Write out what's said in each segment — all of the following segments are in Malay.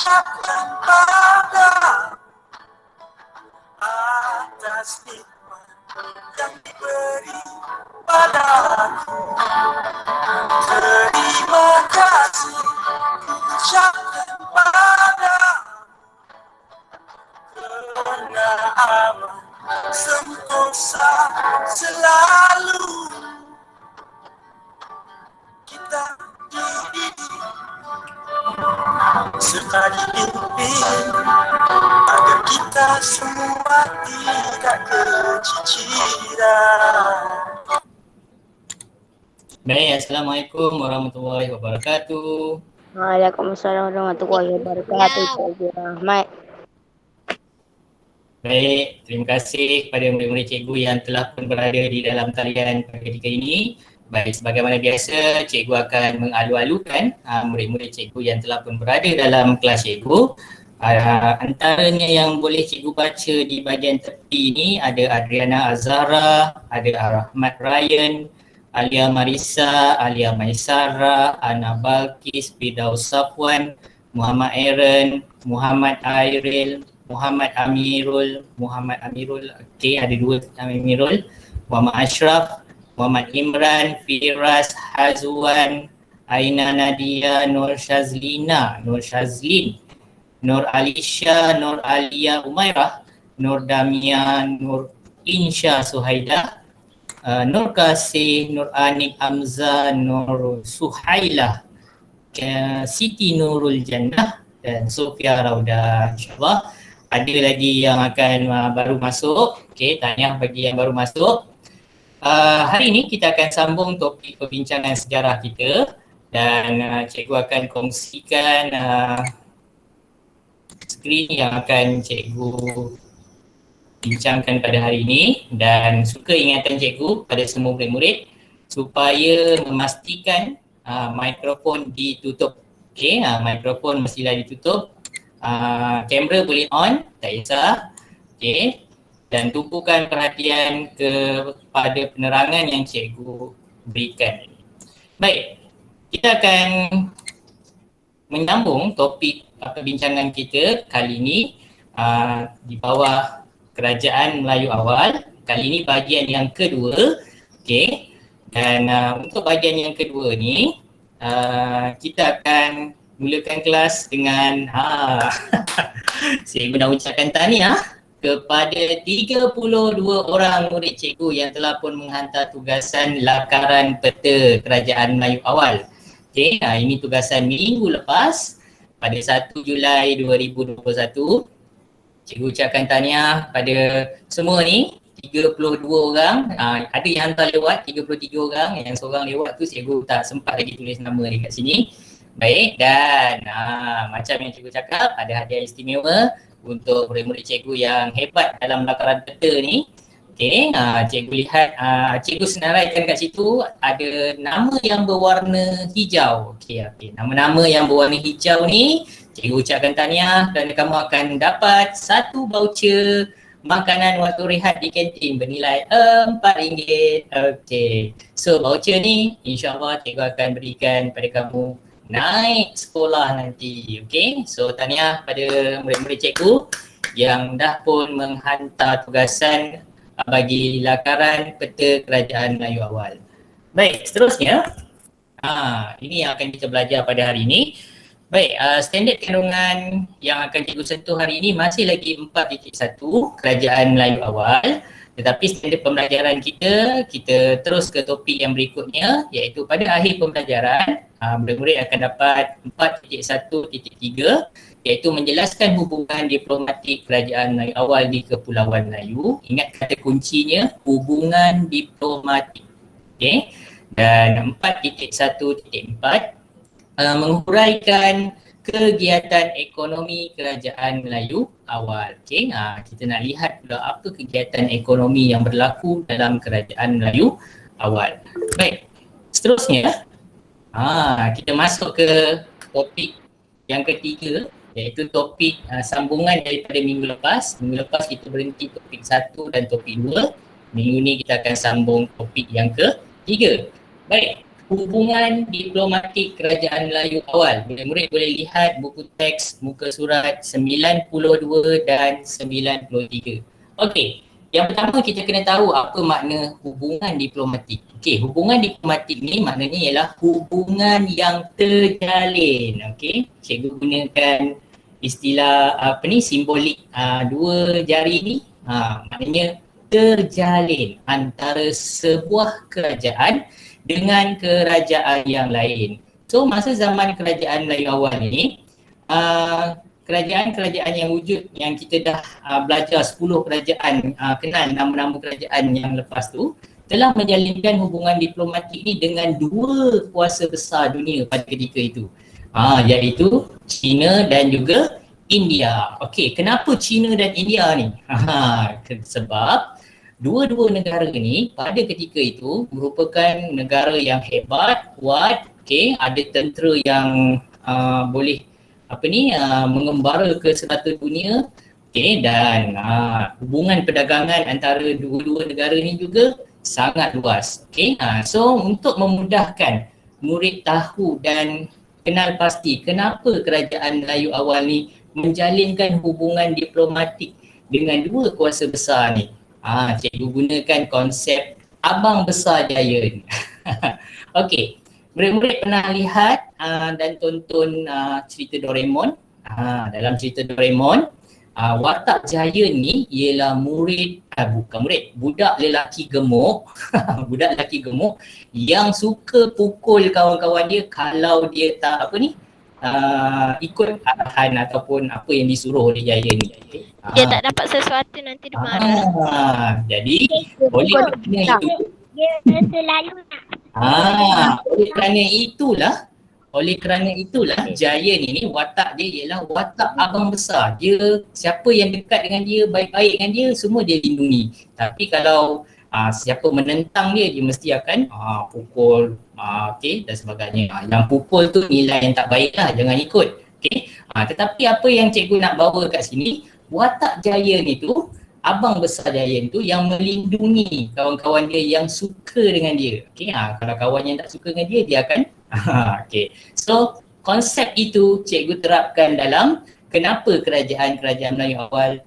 ucapkan pada atas nikmat yang diberi padaku. Terima kasih ucapkan pada karena aman sentosa selalu kita dididik serta dipimpin agar kita semua tidak keciciran. Baik, Assalamualaikum warahmatullahi wabarakatuh. Waalaikumsalam warahmatullahi wabarakatuh, Cikgu Rahmat. Baik, terima kasih kepada murid-murid cikgu yang telah pun berada di dalam talian pada ketika ini. Baik, sebagaimana biasa, cikgu akan mengalu-alukan murid-murid cikgu yang telah pun berada dalam kelas cikgu. Antaranya yang boleh cikgu baca di bahagian tepi ini ada Adriana Azhara, ada Rahmat Ryan, Alia Marisa, Alia Maisara, Ana Balkis, Firdaus Safwan, Muhammad Aaron, Muhammad Airil, Muhammad Amirul, okey, ada dua Amirul, Muhammad Ashraf, Muhammad Imran, Firas, Hazwan, Aina Nadia, Nur Shazlin, Nur Alisha, Nur Alia Umairah, Nur Damian, Nur Insya Suhaidah, Nur Kasih, Nur Anik Hamzah, Nur Suhailah, Siti Nurul Jannah dan Sofia Rauda. InsyaAllah ada lagi yang akan baru masuk. Okey, tahniah bagi yang baru masuk. Hari ini kita akan sambung topik perbincangan sejarah kita dan cikgu akan kongsikan skrin yang akan cikgu bincangkan pada hari ini, dan suka ingatan cikgu pada semua murid-murid supaya memastikan mikrofon ditutup. Okey, mikrofon mestilah ditutup. Kamera boleh on, tak kisah. Okey, dan tumpukan perhatian kepada penerangan yang cikgu berikan. Baik, kita akan menyambung topik perbincangan kita kali ini di bawah Kerajaan Melayu Awal. Kali ini bahagian yang kedua. Okey, dan untuk bahagian yang kedua ni kita akan mulakan kelas dengan cikgu nak ucapkan tahniah kepada 32 orang murid cikgu yang telah pun menghantar tugasan lakaran peta Kerajaan Melayu Awal. Okey, ini tugasan minggu lepas pada 1 Julai 2021. Cikgu ucapkan tahniah pada semua ni, 32 orang. Ada yang hantar lewat 33 orang, yang seorang lewat tu cikgu tak sempat lagi tulis nama dekat sini. Baik, dan macam yang cikgu cakap, ada hadiah istimewa untuk murid-murid cikgu yang hebat dalam lakaran peta ni. Okey, cikgu lihat, cikgu senaraikan kat situ ada nama yang berwarna hijau. Okey, nama-nama yang berwarna hijau ni cikgu ucapkan tahniah kerana kamu akan dapat satu voucher makanan waktu rehat di kantin bernilai RM4. Okey, so voucher ni insyaAllah cikgu akan berikan pada kamu naik sekolah nanti. Okey, so tahniah pada murid-murid cikgu yang dah pun menghantar tugasan bagi lakaran peta Kerajaan Melayu Awal. Baik, seterusnya ini yang akan kita belajar pada hari ini. Baik, standard kandungan yang akan cikgu sentuh hari ini masih lagi 4.1 Kerajaan Melayu Awal. Tetapi standard pembelajaran kita terus ke topik yang berikutnya, iaitu pada akhir pembelajaran murid-murid akan dapat 4.1.3, iaitu menjelaskan hubungan diplomatik Kerajaan Melayu Awal di Kepulauan Melayu. Ingat kata kuncinya, hubungan diplomatik. Okey, dan 4.1.4 menguraikan kegiatan ekonomi Kerajaan Melayu Awal. Okey, kita nak lihat pula apa kegiatan ekonomi yang berlaku dalam Kerajaan Melayu Awal. Baik, seterusnya kita masuk ke topik yang ketiga, iaitu topik sambungan daripada minggu lepas. Minggu lepas kita berhenti topik 1 dan topik 2. Minggu ni kita akan sambung topik yang ketiga. Baik, hubungan diplomatik kerajaan Melayu awal. Murid-murid boleh lihat buku teks muka surat 92 dan 93. Okey, yang pertama kita kena tahu apa makna hubungan diplomatik. Okey, hubungan diplomatik ni maknanya ialah hubungan yang terjalin. Okey, cikgu gunakan istilah simbolik dua jari ni. Maknanya terjalin antara sebuah kerajaan dengan kerajaan yang lain. So masa zaman kerajaan Melayu awal ni, kerajaan-kerajaan yang wujud yang kita dah belajar 10 kerajaan, kenal nama-nama kerajaan yang lepas tu, telah menjalinkan hubungan diplomatik ni dengan dua kuasa besar dunia pada ketika itu, iaitu China dan juga India. Okey, kenapa China dan India ni? Sebab dua-dua negara ni pada ketika itu merupakan negara yang hebat, kuat, ada tentera yang boleh mengembara ke serata dunia, dan hubungan perdagangan antara dua-dua negara ni juga sangat luas. So untuk memudahkan murid tahu dan kenal pasti kenapa kerajaan Melayu awal ni menjalinkan hubungan diplomatik dengan dua kuasa besar ni, cikgu gunakan konsep Abang Besar Giant. Okey, murid-murid pernah lihat dan tonton cerita Doraemon. Dalam cerita Doraemon, watak Giant ni ialah budak lelaki gemuk, budak lelaki gemuk yang suka pukul kawan-kawan dia kalau dia tak ikut arahan ataupun apa yang disuruh oleh Giant ni. Dia tak dapat sesuatu nanti dia marah. Jadi oleh kerana itu, Dia selalu nak. oleh kerana itulah Giant ini watak dia ialah watak abang besar. Dia siapa yang dekat dengan dia, baik-baik dengan dia, semua dia lindungi. Tapi kalau siapa menentang dia mesti akan pukul, dan sebagainya. Yang pukul tu nilai yang tak baik lah, jangan ikut. Tetapi apa yang cikgu nak bawa kat sini, watak Giant itu, abang besar Giant tu yang melindungi kawan-kawan dia yang suka dengan dia. Kalau kawan yang tak suka dengan dia, dia akan So konsep itu cikgu terapkan dalam kenapa kerajaan-kerajaan Melayu awal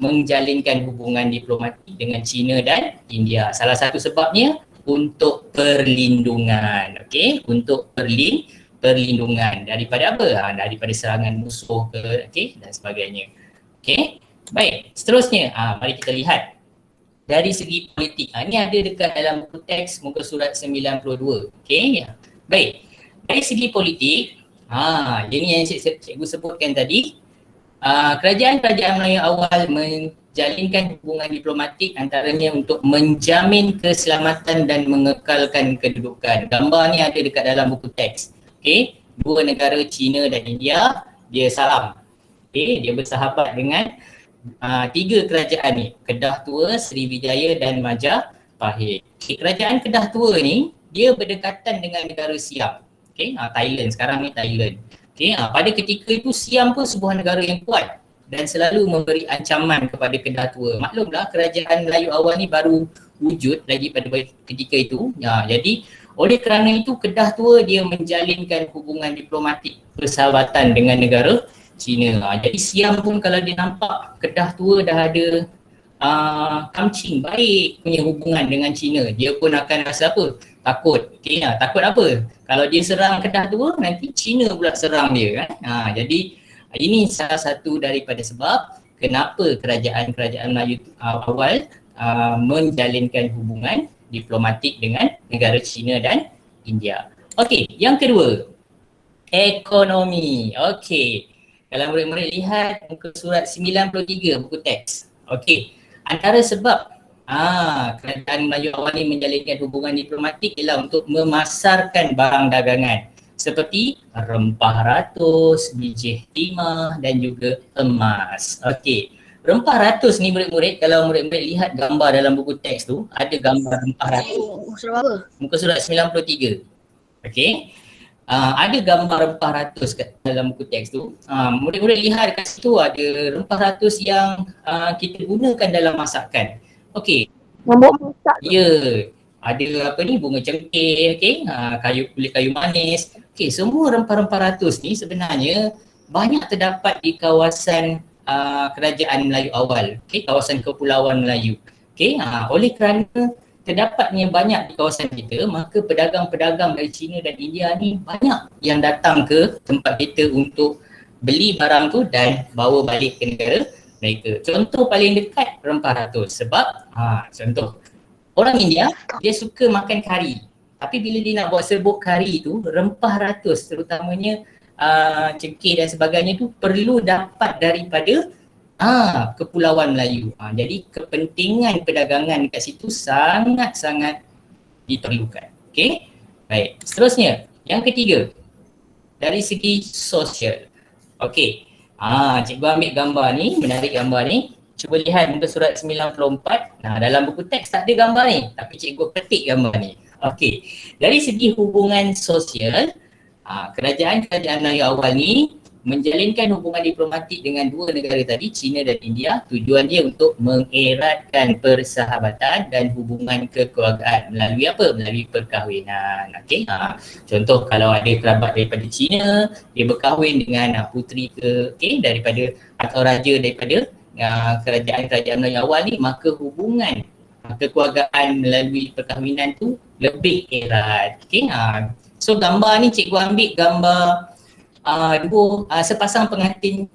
menjalinkan hubungan diplomatik dengan China dan India. Salah satu sebabnya untuk perlindungan. Untuk perlindungan daripada apa? Daripada serangan musuh dan sebagainya. Baik, seterusnya mari kita lihat dari segi politik. Ini ada dekat dalam buku teks muka surat 92. Baik, dari segi politik, ini yang cikgu sebutkan tadi. Kerajaan-kerajaan Melayu awal menjalinkan hubungan diplomatik antaranya untuk menjamin keselamatan dan mengekalkan kedudukan. Gambar ni ada dekat dalam buku teks. Dua negara China dan India, dia salam. Dia bersahabat dengan tiga kerajaan ni, Kedah Tua, Sriwijaya dan Majapahit. Kerajaan Kedah Tua ni dia berdekatan dengan negara Siam. Thailand, sekarang ni Thailand. Pada ketika itu Siam pun sebuah negara yang kuat dan selalu memberi ancaman kepada Kedah Tua. Maklumlah kerajaan Melayu awal ni baru wujud lagi pada ketika itu. Jadi oleh kerana itu Kedah Tua dia menjalinkan hubungan diplomatik persahabatan dengan negara China. Jadi Siam pun kalau dia nampak Kedah Tua dah ada kamcing baik punya hubungan dengan China, dia pun akan rasa apa? Takut. Takut apa? Kalau dia serang Kedah Tua, nanti China pula serang dia kan. Jadi ini salah satu daripada sebab kenapa kerajaan-kerajaan Melayu awal menjalinkan hubungan diplomatik dengan negara China dan India. Okey, yang kedua, ekonomi. Okey, kalau murid-murid lihat muka surat 93 buku teks. Okey, antara sebab kerajaan Melayu awal ni menjalinkan hubungan diplomatik ialah untuk memasarkan barang dagangan seperti rempah ratus, biji timah dan juga emas. Okey, rempah ratus ni murid-murid, kalau murid-murid lihat gambar dalam buku teks tu, ada gambar rempah ratus. Muka surat 93. Okey. Ada gambar rempah ratus kat dalam buku teks tu. Murid-murid lihat kat situ ada rempah ratus yang kita gunakan dalam masakan. Okey. Nombor masak. Ya. ada apa ni, bunga cengkeh, okey, kulit kayu manis. Okey, semua rempah-rempah ratus ni sebenarnya banyak terdapat di kawasan kerajaan Melayu awal, okey, kawasan Kepulauan Melayu. Okey, oleh kerana terdapatnya banyak di kawasan kita, maka pedagang-pedagang dari China dan India ni banyak yang datang ke tempat kita untuk beli barang tu dan bawa balik ke negara mereka. Contoh paling dekat rempah ratus, sebab contoh orang India dia suka makan kari, tapi bila dia nak buat serbuk kari tu, rempah ratus terutamanya cengkeh dan sebagainya tu perlu dapat daripada Kepulauan Melayu. Jadi kepentingan perdagangan kat situ sangat-sangat diperlukan. Okey. Baik, seterusnya yang ketiga dari segi sosial. Okey. Cikgu ambil gambar ni, menarik gambar ni. Cuba lihat muka surat 94. Dalam buku teks tak ada gambar ni, tapi cikgu petik gambar ni. Okey. Dari segi hubungan sosial, kerajaan-kerajaan Melayu awal ni menjalinkan hubungan diplomatik dengan dua negara tadi, China dan India. Tujuan dia untuk mengeratkan persahabatan dan hubungan kekeluargaan melalui apa? Melalui perkahwinan. Okey. Contoh kalau ada kerabat daripada China, dia berkahwin dengan puteri daripada atau raja daripada kerajaan-kerajaan Melayu awal ni, maka hubungan kekeluargaan melalui perkahwinan tu lebih erat. Okey. So gambar ni cikgu ambil gambar sepasang pengantin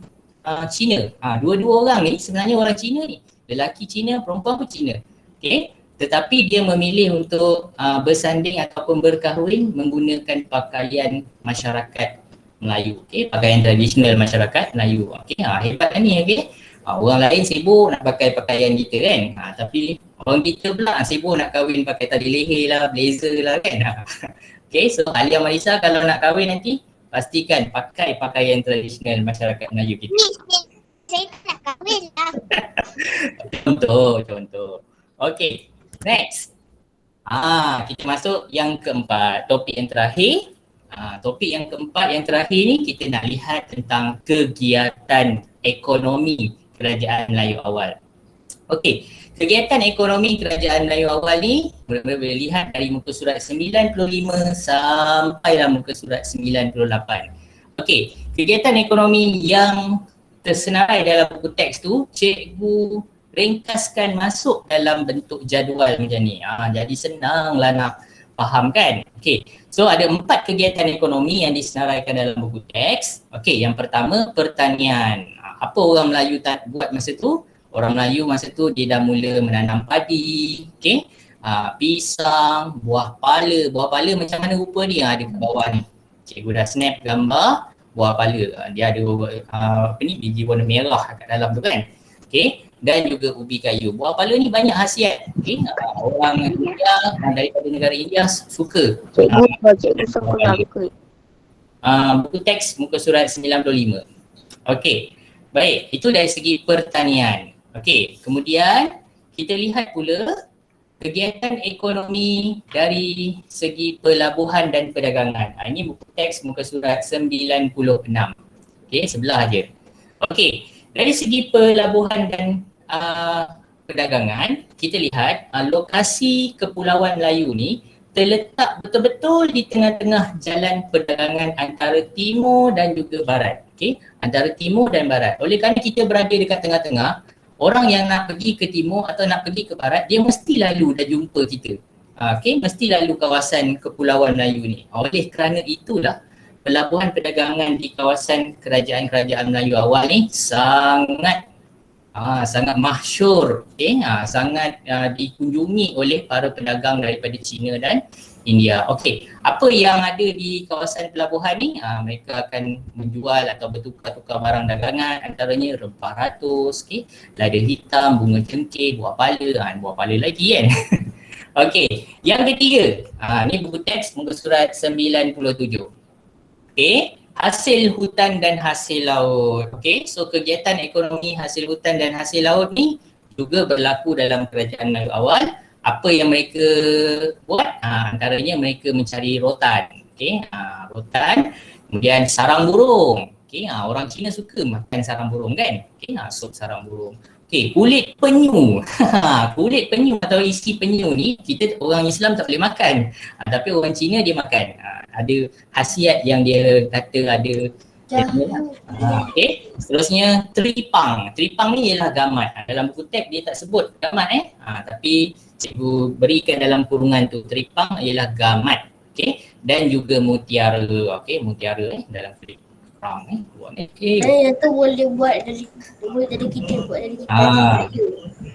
Cina. Dua-dua orang ni sebenarnya orang Cina ni. Lelaki Cina, perempuan pun Cina. Okay? Tetapi dia memilih untuk bersanding ataupun berkahwin menggunakan pakaian masyarakat Melayu. Okay? Pakaian tradisional masyarakat Melayu. Okay? Hebat kan ni. Okay? Orang lain sibuk nak pakai pakaian kita kan. Tapi orang kita pula sibuk nak kahwin pakai tali leher lah, blazer lah kan. Okay? So Alia Marisa kalau nak kahwin nanti, pastikan pakai pakaian tradisional masyarakat Melayu kita. Saya tak nak kahwin lah. Contoh. Okay, next. Kita masuk yang keempat, topik yang terakhir. Topik yang keempat yang terakhir ni kita nak lihat tentang kegiatan ekonomi kerajaan Melayu awal. Okay, kegiatan ekonomi kerajaan Melayu awal ni boleh lihat dari muka surat 95 sampailah muka surat 98. Okey, kegiatan ekonomi yang tersenarai dalam buku teks tu, cikgu ringkaskan masuk dalam bentuk jadual macam ni. Jadi senanglah nak faham kan. Okey, so ada 4 kegiatan ekonomi yang disenaraikan dalam buku teks. Okey, yang pertama pertanian. Apa orang Melayu buat masa tu? Orang Melayu masa tu dia dah mula menanam padi, pisang, buah pala. Buah pala macam mana rupa dia? Ada kat bawah ni. Cikgu dah snap gambar buah pala. Dia ada biji warna merah kat dalam tu kan. Okay. Dan juga ubi kayu. Buah pala ni banyak khasiat. Okay. Orang India daripada negara India suka. Cikgu suka nak buka. Buku teks muka surat 95. Okay. Baik, itu dari segi pertanian. Okey, kemudian kita lihat pula kegiatan ekonomi dari segi pelabuhan dan perdagangan. Ini buku teks muka surat 96. Okey, sebelah aja. Okey, dari segi pelabuhan dan perdagangan, kita lihat lokasi Kepulauan Melayu ni terletak betul-betul di tengah-tengah jalan perdagangan antara timur dan juga barat. Okey, antara timur dan barat. Oleh kerana kita berada dekat tengah-tengah, orang yang nak pergi ke timur atau nak pergi ke barat, dia mesti lalu dah jumpa kita. Okey, mesti lalu kawasan Kepulauan Melayu ni. Oleh kerana itulah pelabuhan perdagangan di kawasan kerajaan-kerajaan Melayu awal ni sangat masyhur, sangat dikunjungi oleh para pedagang daripada China dan India. Okey, apa yang ada di kawasan pelabuhan ni? Mereka akan menjual atau bertukar-tukar barang dagangan, antaranya rempah ratus, lada hitam, bunga cengkeh, buah pala, buah pala lagi kan. Okey, yang ketiga, ni buku teks muka surat 97. Okey, hasil hutan dan hasil laut. Okey, so kegiatan ekonomi hasil hutan dan hasil laut ni juga berlaku dalam kerajaan Melayu awal. Apa yang mereka buat? Antaranya mereka mencari rotan. Okey, rotan. Kemudian sarang burung. Okey, orang Cina suka makan sarang burung kan? Okey, sup sarang burung. Okay, kulit penyu. Kulit penyu atau isi penyu ni kita orang Islam tak boleh makan. Tapi orang Cina dia makan. Ada khasiat yang dia kata ada. Okay, seterusnya teripang. Teripang ni ialah gamat. Dalam buku teks dia tak sebut gamat tapi cikgu berikan dalam kurungan tu. Teripang ialah gamat. Okay, dan juga mutiara. Okay, mutiara dalam teripang. Okay. Yang tu boleh buat dari kita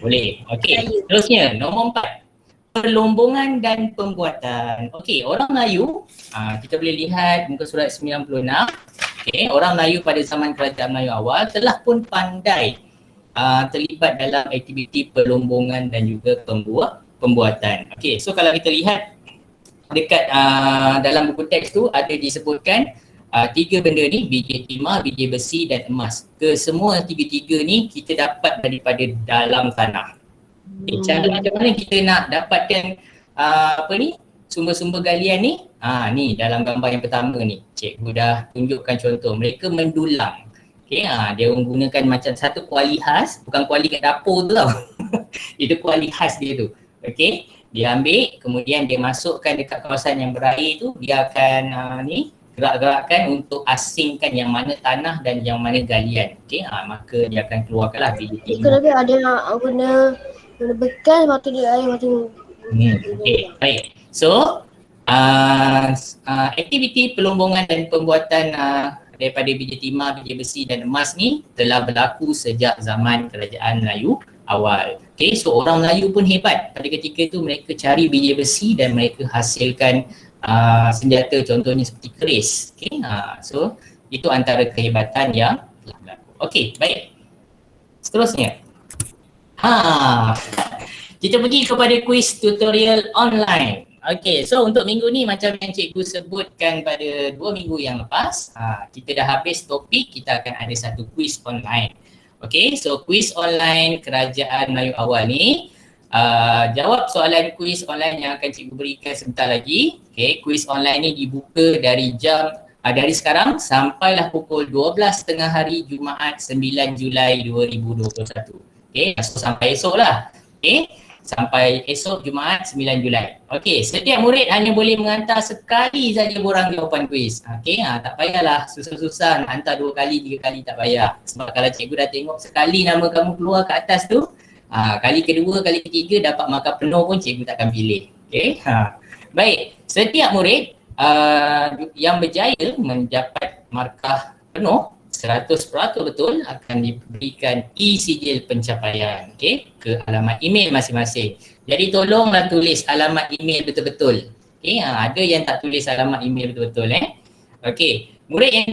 Boleh. Okey. Terusnya nombor 4. Perlombongan dan pembuatan. Okey, orang Melayu kita boleh lihat muka surat 96. Okey, orang Melayu pada zaman kerajaan Melayu awal telah pun pandai terlibat dalam aktiviti perlombongan dan juga pembuatan. Okey, so kalau kita lihat dekat dalam buku teks tu ada disebutkan 3 benda ni, biji timah, biji besi dan emas. Kesemua tiga-tiga ni kita dapat daripada dalam tanah. Cara macam mana kita nak dapatkan sumber-sumber galian ni? Ni dalam gambar yang pertama ni. Cikgu dah tunjukkan contoh. Mereka mendulang. Okay, dia menggunakan macam satu kuali khas, bukan kuali kat dapur tu tau. Itu kuali khas dia tu. Okay, dia ambil, kemudian dia masukkan dekat kawasan yang berair tu, dia akan gerak-gerakkan untuk asingkan yang mana tanah dan yang mana galian. Okay, maka dia akan keluarkanlah biji timah. Kalau ada nak guna bekas, waktu dia air, waktu Okay, baik. So, aktiviti perlombongan dan pembuatan daripada biji timah, biji besi dan emas ni telah berlaku sejak zaman kerajaan Melayu awal. Okay, so orang Melayu pun hebat. Pada ketika itu mereka cari biji besi dan mereka hasilkan senjata contohnya seperti keris. Okay, so itu antara kehebatan yang telah berlaku. Okay, baik. Seterusnya. Kita pergi kepada kuis tutorial online. Okay, so untuk minggu ni macam yang cikgu sebutkan pada 2 minggu yang lepas, kita dah habis topik, kita akan ada satu kuis online. Okay, so kuis online kerajaan Melayu awal ni, jawab soalan kuis online yang akan cikgu berikan sebentar lagi. Okay, kuis online ni dibuka dari dari sekarang sampailah pukul 12.30 hari Jumaat 9 Julai 2021. Okay, so sampai esok lah. Okay, sampai esok Jumaat 9 Julai. Okay, setiap murid hanya boleh menghantar sekali saja borang jawapan kuis. Okay, tak payahlah susah-susah nak hantar 2 kali, 3 kali, tak payah. Sebab kalau cikgu dah tengok sekali nama kamu keluar ke atas tu, kali kedua, kali ketiga dapat markah penuh pun cikgu takkan pilih. Okay, baik. Setiap murid yang berjaya mendapat markah penuh 100% betul akan diberikan e-sijil pencapaian, okay, ke alamat email masing-masing. Jadi tolonglah tulis alamat email betul-betul. Okay, ada yang tak tulis alamat email betul-betul. Okay, murid yang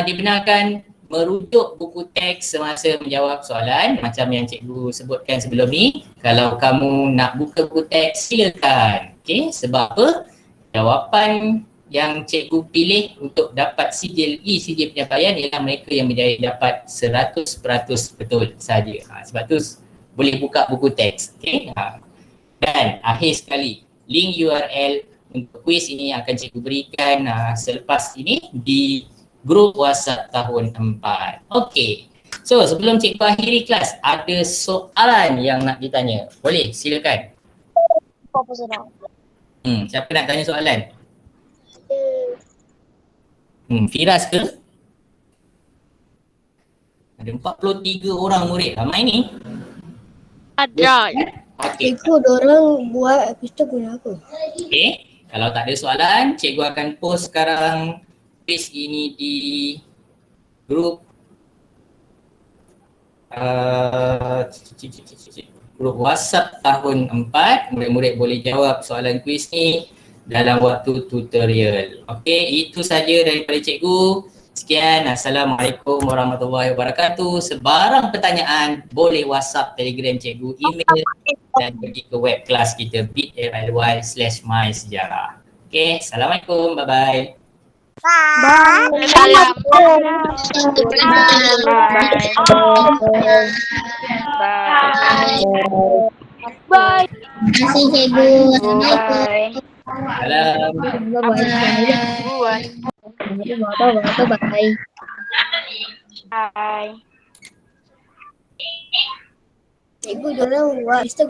dibenarkan merujuk buku teks semasa menjawab soalan macam yang cikgu sebutkan sebelum ni. Kalau kamu nak buka buku teks, silakan. Okay, sebab apa? Jawapan yang cikgu pilih untuk dapat sijil e-sijil pencapaian ialah mereka yang berjaya dapat 100% betul saja. Sebab tu boleh buka buku teks. Okay? Dan akhir sekali, link URL untuk kuis ini akan cikgu berikan selepas ini di grup WhatsApp tahun 4. Okay. So sebelum cikgu akhiri kelas, ada soalan yang nak ditanya. Boleh, silakan. apa senang. Siapa nak tanya soalan? Firas ke? Ada 43 orang murid. Ramai ni. Ada. Okay. Cikgu dorang buat pistol guna apa? Okay. Kalau tak ada soalan, cikgu akan post sekarang kuis ini di grup grup WhatsApp tahun 4. Murid-murid boleh jawab soalan kuis ni dalam waktu tutorial. Okey, itu saja daripada cikgu. Sekian, Assalamualaikum warahmatullahi wabarakatuh. Sebarang pertanyaan boleh WhatsApp, Telegram cikgu, email dan pergi ke web kelas kita bit.ly/mysejarah. Okey, Assalamualaikum, bye-bye. Salam. Bye. Terima kasih cikgu. Bye. Salam. Bye. Bye. Bye. Cikgu diorang buat Instagram.